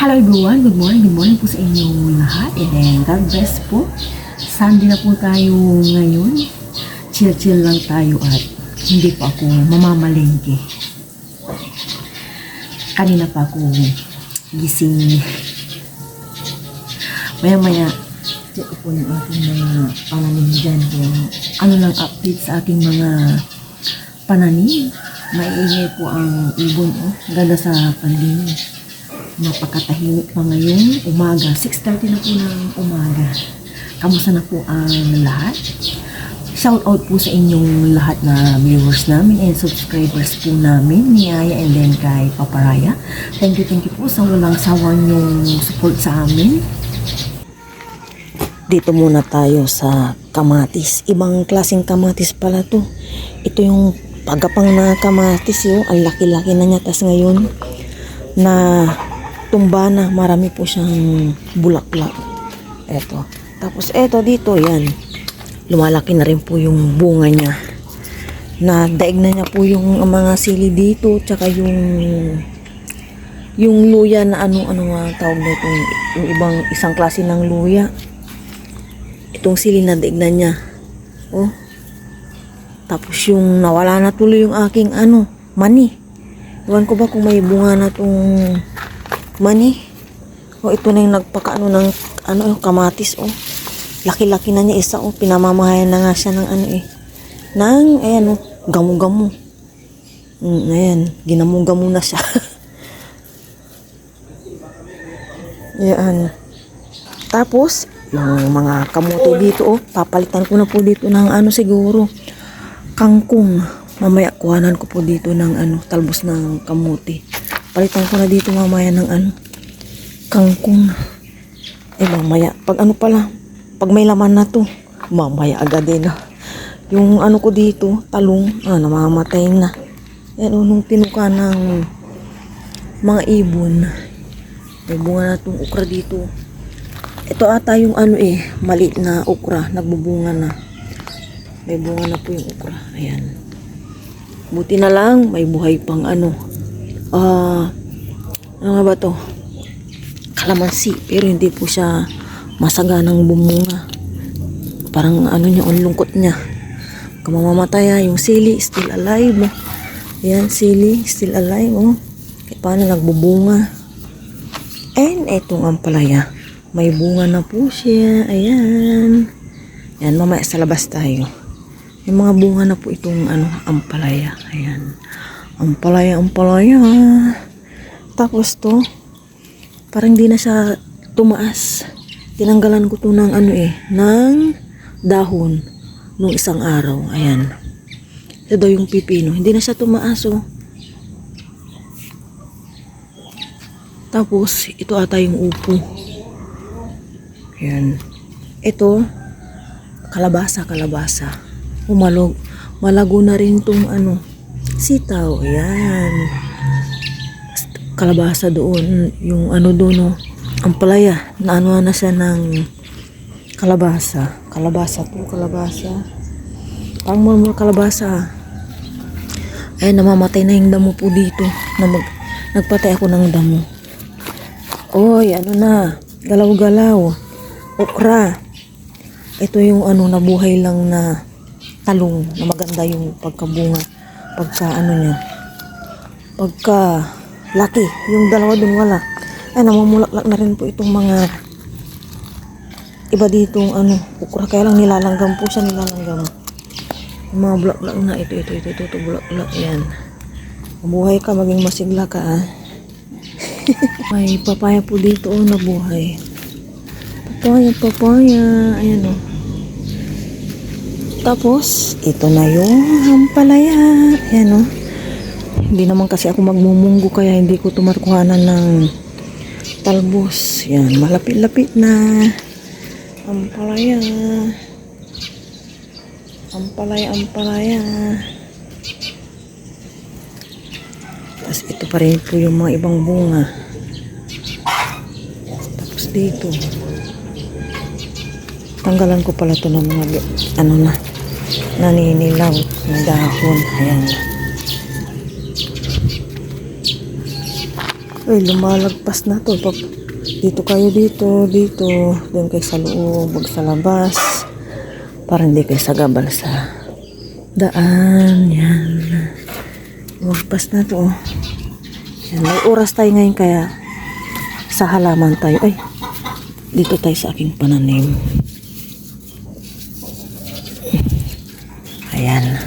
Hello everyone, good morning po sa inyong lahat, and then God bless po. Sunday na po tayo ngayon, chill lang tayo at hindi pa ako mamamalengke. Kanina pa ako gising. Maya check ko po yung aking mga pananim dyan, kung ano lang update sa aking mga pananim. Maiingay po ang ibon, ganda sa pandinig. Napakatahimik pa ngayong umaga. 6:30 na po ng umaga. Kamusta na po ang lahat? Shout out po sa inyong lahat na viewers namin and subscribers po namin ni Aya and then kay Paparaya. Thank you po sa walang sawa niyong support sa amin. Dito muna tayo sa kamatis. Ibang klaseng kamatis pala to. Ito yung pagkapang na kamatis yun. Ang laki-laki na niya. Tas ngayon na tumba na, marami po siyang bulaklak. Eto. Tapos eto dito, yan. Lumalaki na rin po yung bunga niya. Na daig na niya po yung mga sili dito, tsaka yung luya na ano nga tawag na itong, yung ibang isang klase ng luya. Itong sili na daig na niya. Oh. Tapos yung nawala na tuloy yung aking mani. Iwan ko ba kung may bunga na itong mani. O ito na yung nagpakaano ng kamatis. O laki-laki na niya isa. O pinamamahayan na nga siya ng ayan gamu-gamu. Ayan, ginamu-gamu na siya. Ayan. Tapos yung mga kamote dito, papalitan ko na po dito ng siguro kangkong. Mamaya kuhanan ko po dito ng talbos ng kamote. Palitan ko na dito mamaya ng kangkong. Mamaya pag pag may laman na to, mamaya agad din yung ko dito, talong, namamatay na. Yan nung tinuka ng mga ibon. May bunga na itong ukra dito. Ito ata yung maliit na ukra, nagbubunga na. May bunga na po yung ukra. Ayan. Buti na lang may buhay pang ano nga ba to? Kalamansi, pero hindi po siya masaganang bumunga. Parang niya, ang lungkot niya. Kamamatay yung sili, still alive. Ayan, sili, still alive. Paano nagbubunga? And etong ampalaya, may bunga na po siya. Ayan. Ayan, mamaya sa labas tayo. May mga bunga na po itong ampalaya. Ayan. Ampalaya. Tapos to, parang di na siya tumaas. Tinanggalan ko to ng ng dahon nung isang araw. Ayan. Ito daw yung pipino. Hindi na siya tumaas. Tapos, ito ata yung upo. Ayan. Ito, kalabasa. Malago na rin tong sitaw. Ayan. Kalabasa doon. Yung doon, ampalaya. Na na siya ng kalabasa. Kalabasa. Parang murmur kalabasa. Ayan, namamatay na yung damo po dito. Nagpatay ako ng damo. Oy, na. Galaw-galaw. Okra. Ito yung nabuhay lang na talong na maganda yung pagkabunga. Niya. Pagka laki. Yung dalawa dun wala. Ay, namumulaklak na rin po itong mga iba ditong okra. Kaya lang nilalanggam po siya. Yung mga bulaklak na ito bulaklak. Yan. Mabuhay ka, maging masigla ka. May papaya po dito nabuhay. Papaya. Ayan Tapos, ito na yung ampalaya. Ayan Hindi naman kasi ako magmumunggo kaya hindi ko tumarkuhanan ng talbos. Yan, malapit-lapit na. Ampalaya. Tapos ito pa rin po yung mga ibang bunga. Tapos dito. Tanggalan ko pala ito ng mga naninilaw na dahon. Ayan. Ay, lumalagpas na to. Pag dito kayo dito, doon kayo sa loob, wag sa labas. Para hindi kayo sagabal sa daan. Yan. Lumagpas na to. Yan, may oras tayo ngayon kaya sa halaman tayo. Ay, dito tayo sa aking pananim. Ayan.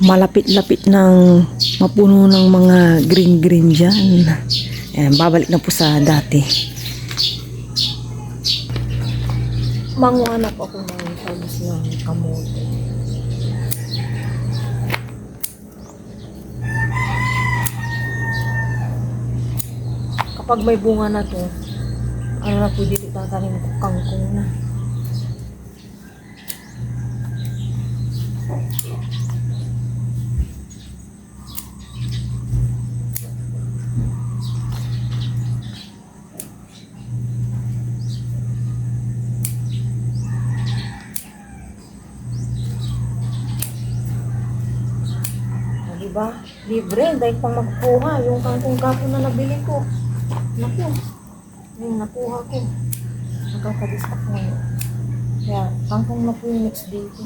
Malapit-lapit ng mapuno ng mga green-green dyan. Ayan, babalik na po sa dati. Manguanap ako ng talbos ng kamote. Kapag may bunga na to, ano na po dito tatanim ko, kangkong na. Diba? Libre, dahil pang magkuha yung kangkong kapon na nabili ko. Naku, yung nakuha ko. Nagkakadistak ngayon. Kaya, kangkong na po yung next dito.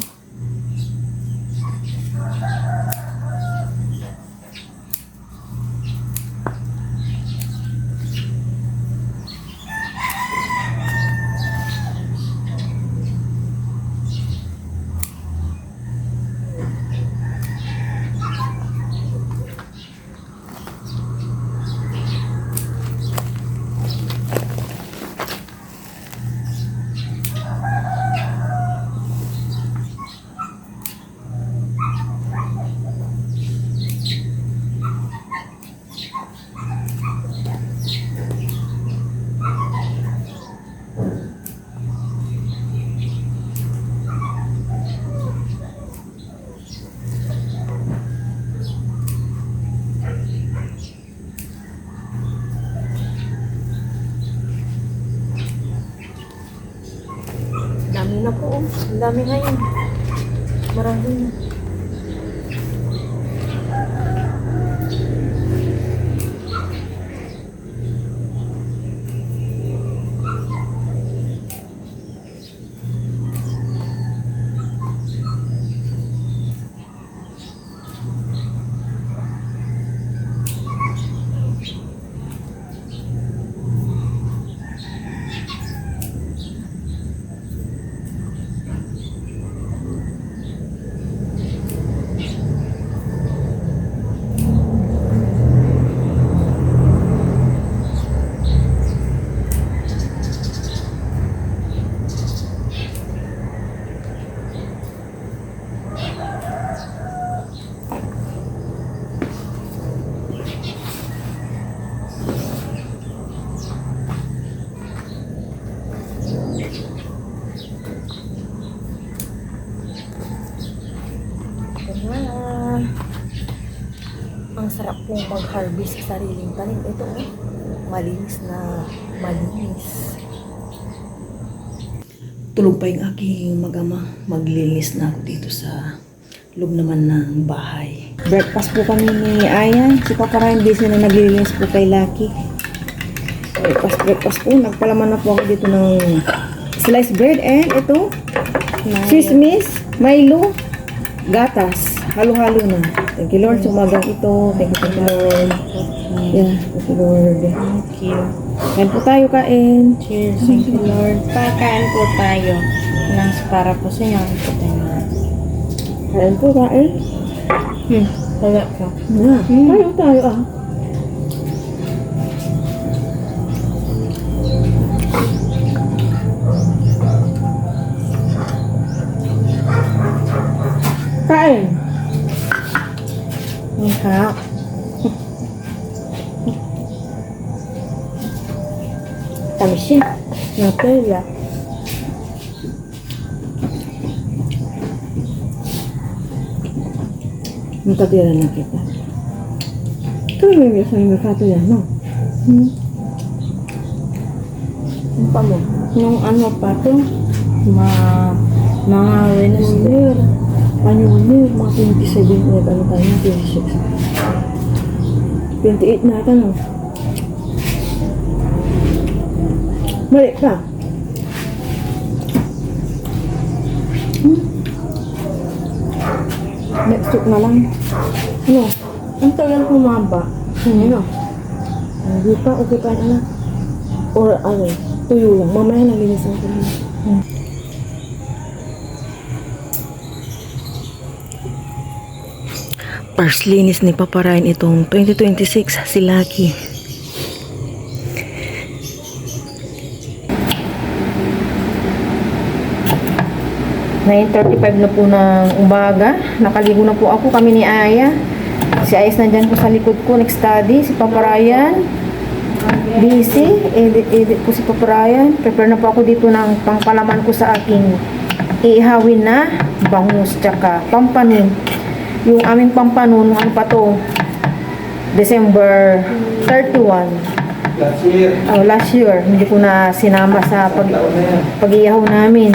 Dami na po. Ang dami ngayon. Marami na. Ang sarap pong mag-harvest sa sariling tanim. Ito, malinis na malinis. Tulog pa yung aking mag-ama. Maglinis na ako dito sa loob naman ng bahay. Breakfast po kami ni Ayan. Si Papa Ryan busy na naglilinis po kay Lucky. Breakfast po. Nagpalaman na po ako dito ng sliced bread and ito, sesame, Milo, gatas. Halo-halo na. Thank you, Lord. Sumagang ito. Thank you, Lord. Yeah, thank you, Lord. Thank you. Kain po tayo, kain. Cheers. Thank you, Lord. Pagkain po tayo. Nang para po sa inyo. Kain po, kain. Wala po. Yeah. Tayo, tayo, ah. Kain. Ang harap. Tamis siya. Nutella. Magkatira na kita. Ikaw yung may sa merkato yan, no? Ano pa mo? Nung ano pa to? Mga Wednesday. Ano yun? Mga 27 ano tayo? 26. 28 na ata, no? Mali ka. Next week na lang. Ano? Ang tagal humaba. Ano? Hindi pa, okay pa na. Or ano, tuyo lang. Mamaya nalinisan ko lang. First linis ni Papa Ryan itong 2026 si Lucky. (9:35) na po ng umaga. Nakaligo na po ako, kami ni Aya. Si Ayas nandyan po sa likod ko, nag-study. Si Papa Ryan, busy. Edit po si Papa Ryan. Prepare na po ako dito ng pangpalaman ko sa aking iihawin na bangus tsaka pampanin. Yung aming pampanon, ano pa to? December 31. Last year. Hindi ko na sinama sa pag-iihaw namin.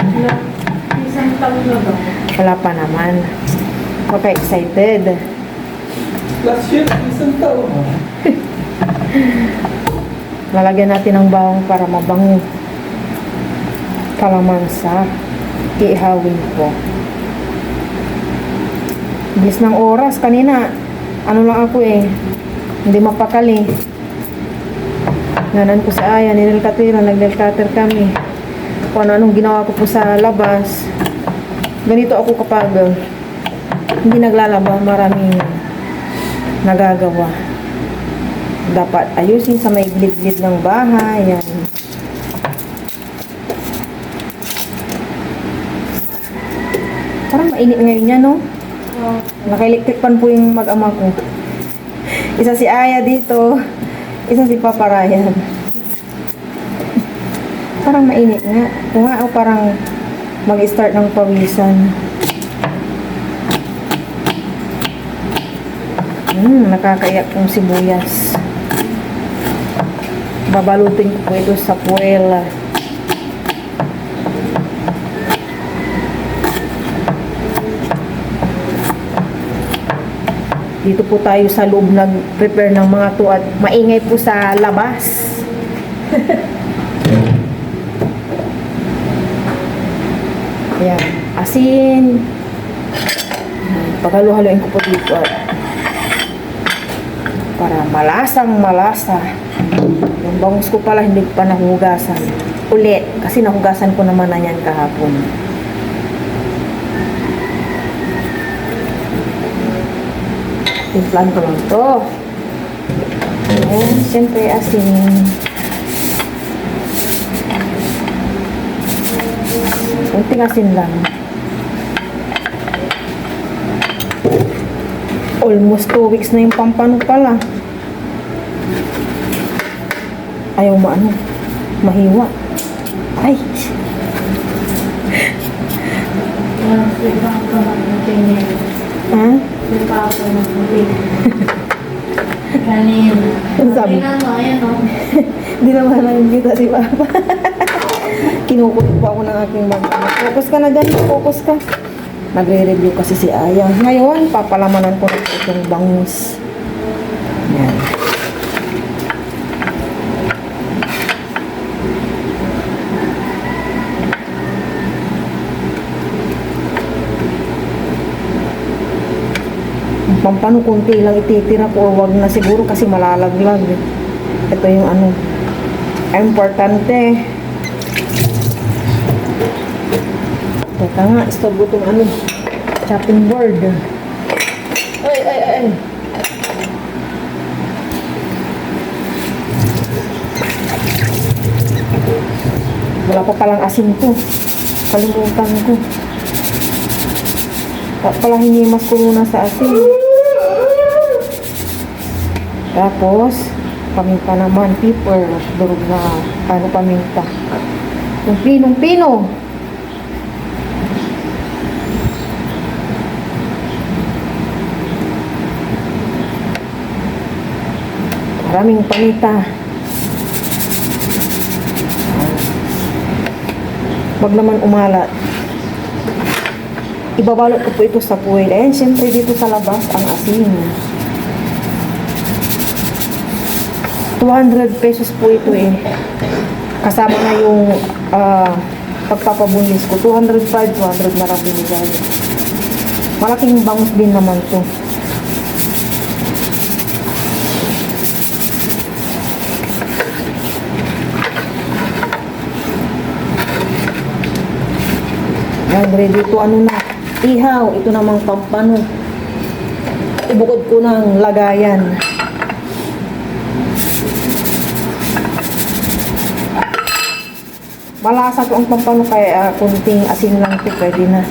Wala pa naman. Okay, excited. Last year, isang taon. Lalagyan natin ng bawang para mabango. Kalamansa. Iihawin ko. Bilis ng oras. Kanina, ano lang ako eh. Hindi mapakali. Nanan ko sa Aya, nililkatiran, nag-nilkater kami. Kung anong ginawa ko po sa labas. Ganito ako kapag hindi naglalaba, maraming nagagawa. Dapat ayusin sa may gilid-gilid ng bahay. Yan. Parang mainit ngayon yan, no? Naka-electric fan po yung mag-ama ko. Isa si Aya dito, isa si Papa Ryan. Parang mainit nga. Kung nga, parang mag-start ng pawisan. Nakakaiyak yung sibuyas. Babalutin ko po ito sa puwela. Dito po tayo sa loob nag-prepare ng mga to at maingay po sa labas. Ayan, asin. Paghalu-haluin ko po dito at para malasang malasa. Yung bangus ko pala hindi ko pa nahugasan ulit kasi nahugasan ko naman na yan kahapon. Timplan ko lang to. And siyempre asin. Kunting asin lang. Almost 2 weeks na yung pampano pala. Ayaw mahiwa. Ay! Ha? Kanin. Ano sabi? Di naman nakikita si Papa. Kinukulit po ako ng aking bag. Focus ka na dyan, focus ka. Nagre-review kasi si Aya. Ngayon, papalamanan ko na itong bangus. Yan. Pampano kunti lang ititira ko or wag na siguro kasi malalaglag. Ito yung importante. Teka nga, stop ko itong chopping board. Ay. Wala pa palang asin to. Kalimutan ko. Pala hinimas ko muna sa asin. Tapos, paminta naman, pepper, durog na, paminta. Yung pinong-pino. Maraming paminta. Wag naman umalat. Ibabalot ko po ito sa puwel. Ayan, siyempre dito sa labas, ang asin. 200 pesos po ito eh. Kasama na yung pagpapabunis ko. 205, 200 na lang binigay. Malaking bangus din naman to. Yan, ready to ano na. Ihaw. Ito namang pampano. Ibukod ko ng lagayan. Malasa ko ang pampano kaya kunting asin lang ito. Pwede na.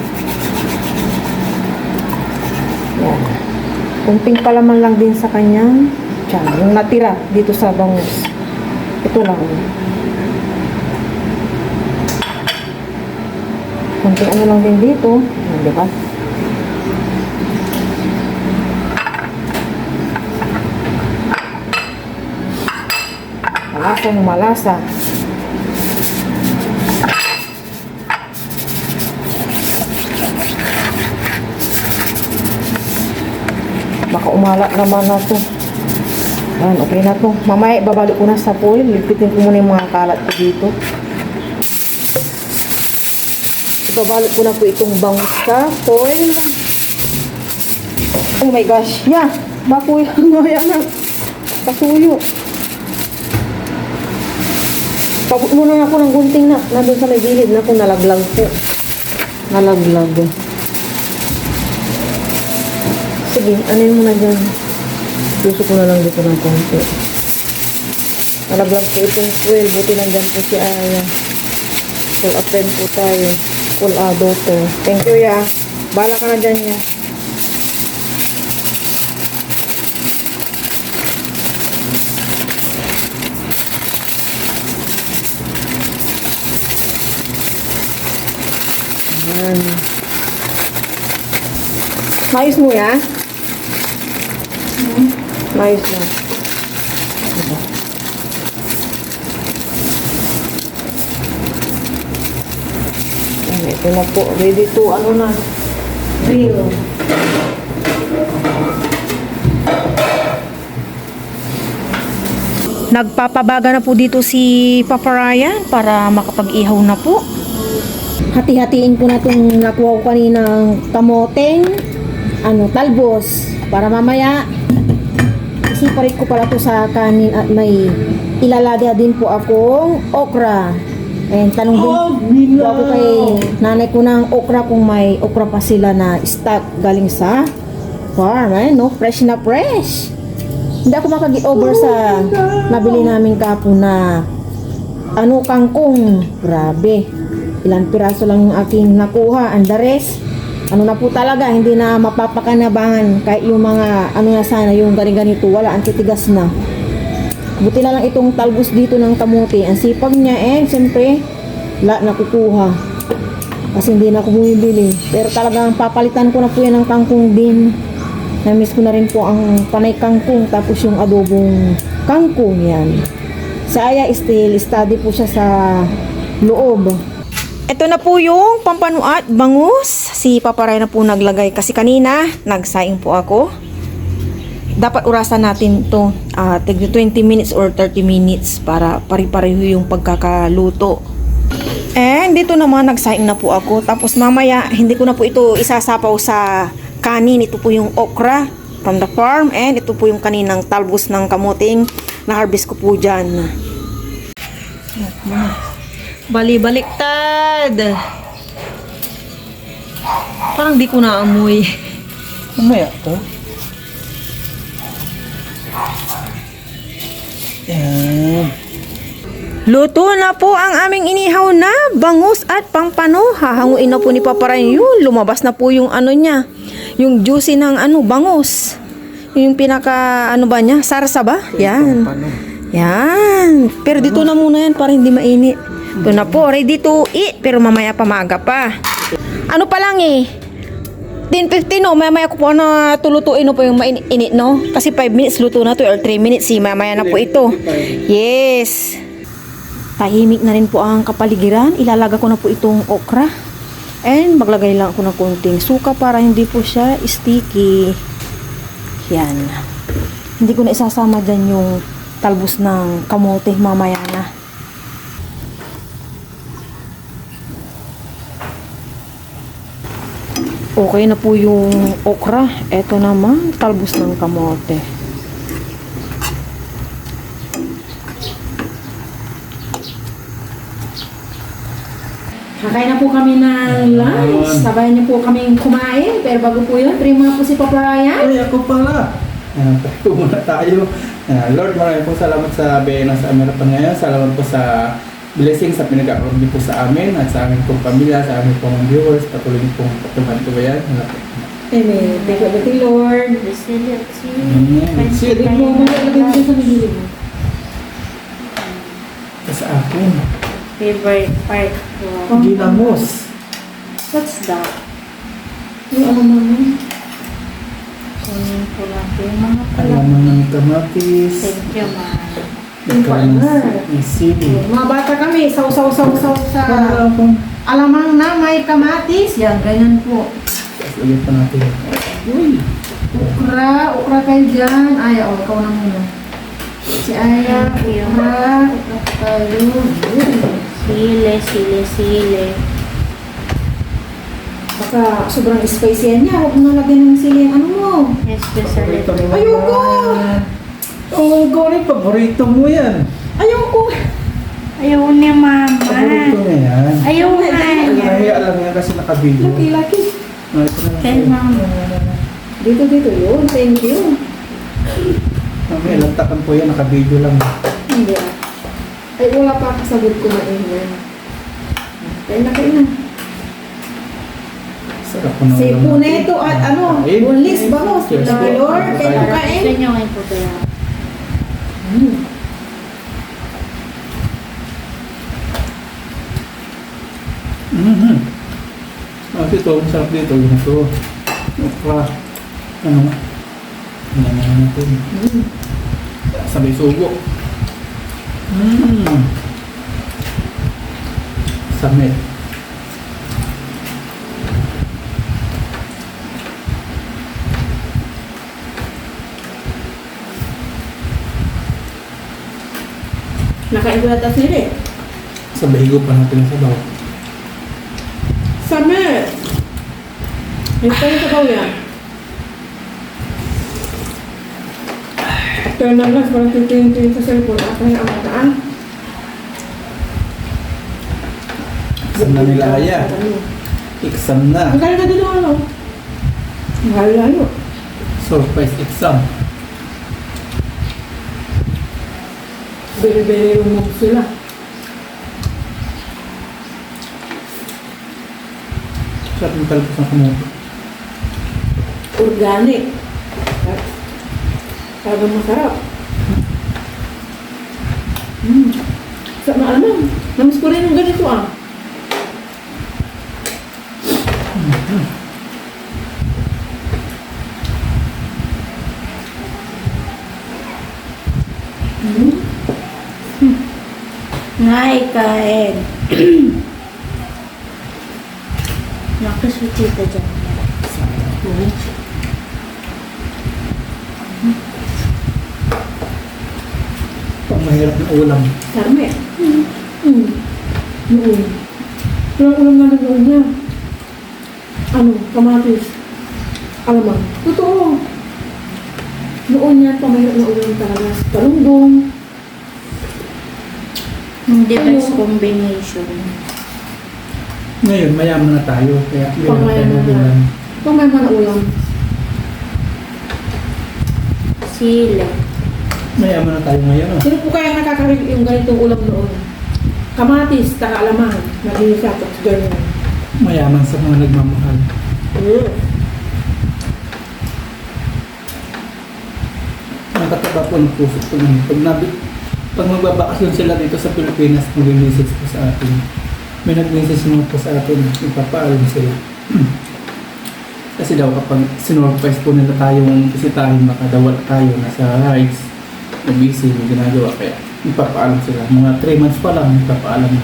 Yan. Kunting palaman lang din sa kanyang tiyan. Yung natira dito sa bangus. Ito lang. Kunting ano lang din dito. Yan, diba? Malasa ng malasa. Baka umalat naman na to. Yan, okay na to. Mamaya babalik ko na sa foil. Lipitin ko muna yung mga kalat ko dito. Ibabalik ko na po itong bangus sa foil. Oh my gosh. Yeah. Bakuya. Maya na. Pasuyo. Pabot muna ako ng gunting na. Nandun sa may gilid na po. Nalaglag po. Nalaglag. Sige. Anin mo na dyan. Tusok ko na lang dito ng konti. Nalaglag po itong foil. Buti nandyan po si Aya. Full attend po tayo. Full daughter. Thank you, ya. Bala ka na dyan, ya. Ayan. Mayos mo, ya? Mayos mo. Ito na po. Ready to, ano na, grill. Nagpapabaga na po dito si Papa Ryan para makapag-ihaw na po. Hati-hatiin ko na itong nakuha ko kaninang kamoteng, talbos. Para mamaya, isiparit ko pala to sa kanin at may ilalaga din po akong okra. And tanong din po ako kay nanay ko ng okra kung may okra pa sila na stock galing sa farm. No? Fresh na fresh. Hindi ako makag-get over sa nabili namin kapo na kangkong. Grabe. Ilang piraso lang yung aking nakuha. And the rest, na po talaga, hindi na mapapakanabangan kahit yung mga na sana, yung ganito, wala, ang titigas na. Buti na lang itong talbos dito ng kamote. Ang sipag niya siyempre, nakukuha. Kasi hindi na ako bumibili. Pero talagang papalitan ko na po yan ng kangkong din. Na-miss ko na rin po ang panay kangkong. Tapos yung adobong kangkong yan. Sa Aya still, study po siya sa loob. Ito na po yung pampanuat, bangus. Si Papa Ray na po naglagay. Kasi kanina, nagsaing po ako. Dapat urasan natin to 20 minutes or 30 minutes para pare-pareho yung pagkakaluto. And dito naman nagsaing na po ako. Tapos mamaya hindi ko na po ito isasapaw sa kanin. Ito po yung okra from the farm. And ito po yung kaninang talbos ng kamuting na harvest ko po dyan. Bali-baliktad. Parang di ko naamoy. Mamaya to. Yan. Luto na po ang aming inihaw na bangus at pampano. Hahanguin na po ni Papa Ryan yun. Lumabas na po yung niya. Yung juicy ng bangus. Yung pinaka niya, sarsa ba? Yan. Yan. Pero dito na muna yan para hindi mainit. Ito na po, ready to eat. Pero mamaya pa maaga pa. Ano pa lang 10:15 mamaya ko po na tulutuin po yung mainit kasi 5 minutes luto na to or 3 minutes mamaya na po ito. Yes. Tahimik na rin po ang kapaligiran. Ilalaga ko na po itong okra. And maglagay lang ako ng konting suka para hindi po siya sticky. Yan. Hindi ko na isasama dyan yung talbos ng kamote mamaya na. Okay na po yung okra. Eto naman, talbos ng kamote. Kakain na po kami ng lunch. Sabayan niyo po kaming kumain. Pero bago po yun, try mo po si Papa Ryan. Ay, ako pala. Ito muna tayo. Lord, maraming po salamat sa biyaya sa amin pa ngayon. Salamat po sa blessing sa pinag-aarod niyo po sa amin at sa aming pong pamilya, sa aming pong viewers. Patuloy niyo pong patuloy po yan. Amen. Thank you, Lord. Amen. Sige mo, malalagay mo sa bibili mo. Sa akin. Favorite part ko. Ginamos. What's that? Yung ano naman. Kunin ko lang po yung mga Alaman ng kamatis. Thank you, ma. Yung partner. Sili. Mga bata kami, saw sa Para akong alamang na may kamatis. Yan, ganyan po. ulit pa natin. Uy! Ukra kayo dyan. Ay, ikaw na muna. Si Aya, ukra kayo. Sile. Baka sobrang spicy yan niya. Huwag mo nalagyan ng sili ang ano mo. Especially. Ayoko! Oh, ikaw rin, paborito mo yan. Ayoko! Ayaw ni mama. Paborito mo yan. Ayaw na niya. Nahiya lang yan kasi nakabilo. Laki. Ah, ito na lang Kay sa'yo. mama. Dito yun. Thank you. Mamaya, lantakan po yan, nakabilo lang. Hindi ah. Ay, wala pa kasagot ko na yan. Kain na. Sarap ko na Si ulam. Puneto at ano, Kain. bunlis bangus. Cheers po. Lord, kayo Kain. kain. Gusto niyo ngayon po kaya? Mhm. Ah, ito, masarap dito. Ito. Okra. Ano nga? Ano natin. Sabay sugo. Samit. Nakain ko na tas nila eh. Sabay higo pa natin sa baw. Summer! Yung tayo sa baw yan. After ng lunch, parang titingin sa cellphone. At ang amataan. Exam na nila Aya. Exam na. Ang galing ka dito ano? Ang galing. Surprise exam. Beri-beri rumong sila. Sarap yung talpos ng kamote. Organic. Sabi masarap. Sa maalam. Namis ko rin yung ganito ah. Nay, kain. Nakasuti ka dyan. Pang mahirap na ulam. Karme. Noon. Walang ulam na noon niya. Ano? Kamatis. Alamang. Totoo. Noon niya pamahirap na ulam talaga. Talunggong. Hindi best combination. Ngayon, mayaman na tayo. Kaya hindi na tayo Pangmayaman na. magulan. Pamayaman na ulam. Sile. Mayaman na tayo ngayon. Oh. Sino po kaya nakakarig yung ganitong ulam noon? Kamatis, taka alamang. Naging tapos ganyan. Mayaman sa mga nagmamahal. Nakataba po ng puso ko ngayon. Pag magbabakasyon sila dito sa Pilipinas, mag-message po sa atin. May nag-message naman po sa atin, ipapaalam sila. Kasi daw kapag sinurprise po nila tayong bisitahin, makadawal tayo nasa rides, na busy, may ginagawa, kaya ipapaalam sila. Mga 3 months pa lang, ipapaalam na.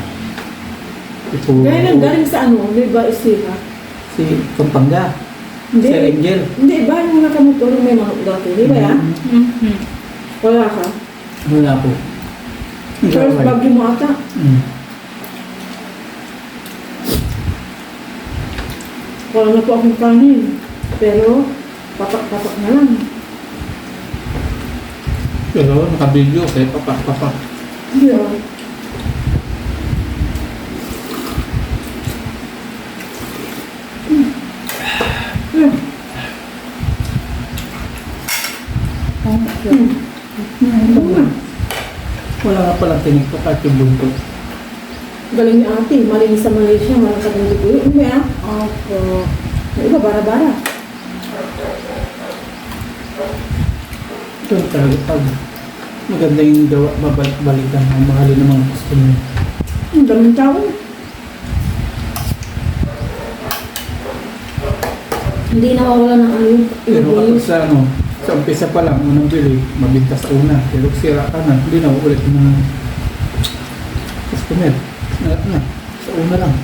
Gaya lang galing sa ano, di ba isira? Si Pampanga, Hindi. si Angel. Hindi ba yung nakamotor may mga dati, di ba yan? Mm-hmm. Wala ka? Wala po. Pero sa bagyo mo ata. Mm. Wala na po akong kanin. Pero, papak-papak na lang. Pero nakabidyo, kaya papak-papak. Yeah. Wala nga palang tinig ko kahit yung buntot. Galing ni ate. Malinis sa Malaysia. Malang sa bundi ko. Ano yan? Opo. Yung iba, bara-bara. Ito talaga pag maganda yung gawa, babalik-balikan ang mahalin ng mga customer. Ang daming tao. Hindi nawawala ng ano yung Pero kapag sa umpisa pa lang, unang bili, mabintas sa una. Pero sira ka na, hindi na ulit ng mga customer. Sa una lang.